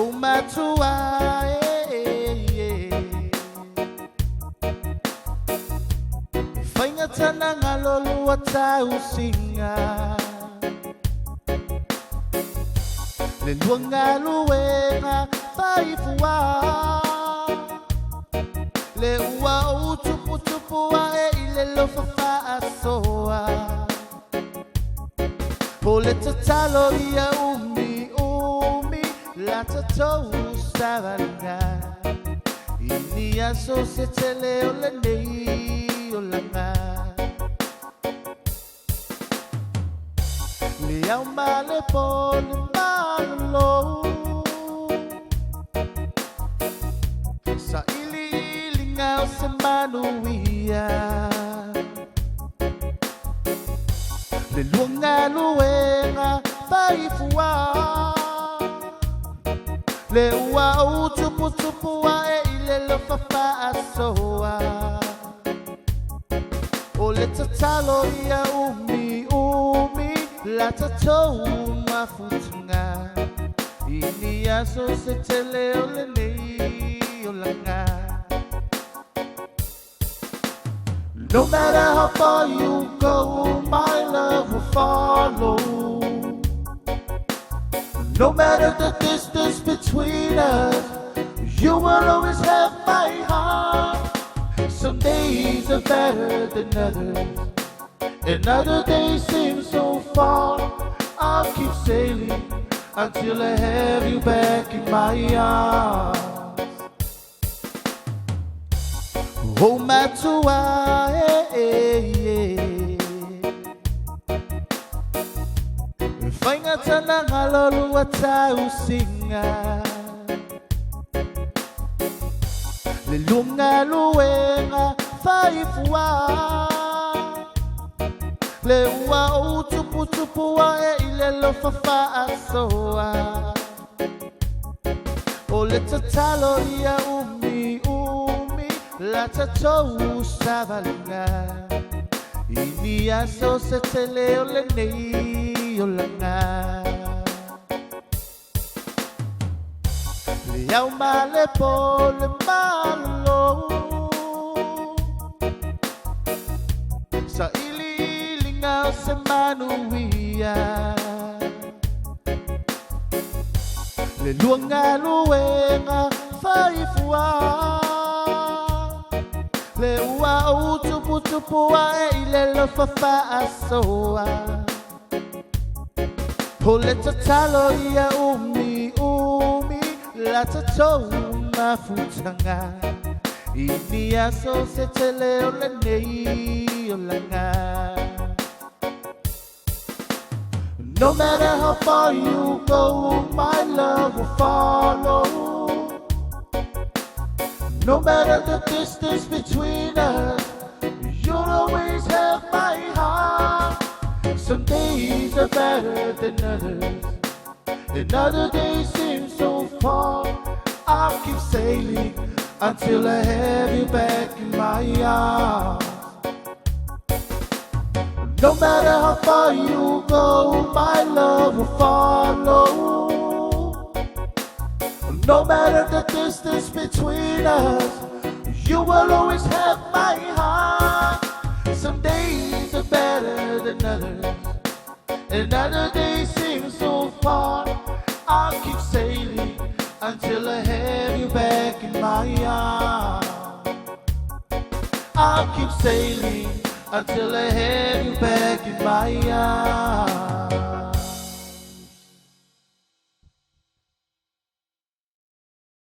MATUA, Fainga tana ngalolu atausinga Le luanga luenga faifua Le ua utupu tupua ile lofafa asoa Pole tatalo ia umi La tatou savanga Ini aso se tele ole nei olanga Le au male pole malo Sa ili lingao se manuia Le luanga luenga faifua Le ua utupu tupua ile lofafa asoa O le tatalo ia umi La tatou mafutunga Ini aso se tele ole nei olanga No matter how far you go, my love will follow No matter the distance between us, you will always have my heart. Some days are better than others, and other days seem so far. I'll keep sailing until I have you back in my arms. Oh, MATUA, Fainga tana ngalolu atausinga Le lunga luenga faifua Le ua utupu tupua ile lofafa asoa O le tatalo ia umi La tatou savalanga Ini aso se tele ole nei olanga Le au male pole malo Sa ili lingao se manuia Le luanga luenga faifua Le ua utupu tupua ile lofafa asoa O le tatalo ia umi La tatou mafutanga Ini aso se tele ole nei olanga No matter how far you go, my love will follow No matter the distance between us, you'll always have my heart. Some days are better than others, and other days seem so far. I'll keep sailing until I have you back in my arms. No matter how far you go, my love will follow. No matter the distance between us, you will always have my heart. Some days are better than others, and other days seem so far. I'll keep sailing until I have you back in my arms. I'll keep sailing until I have you back in my arms.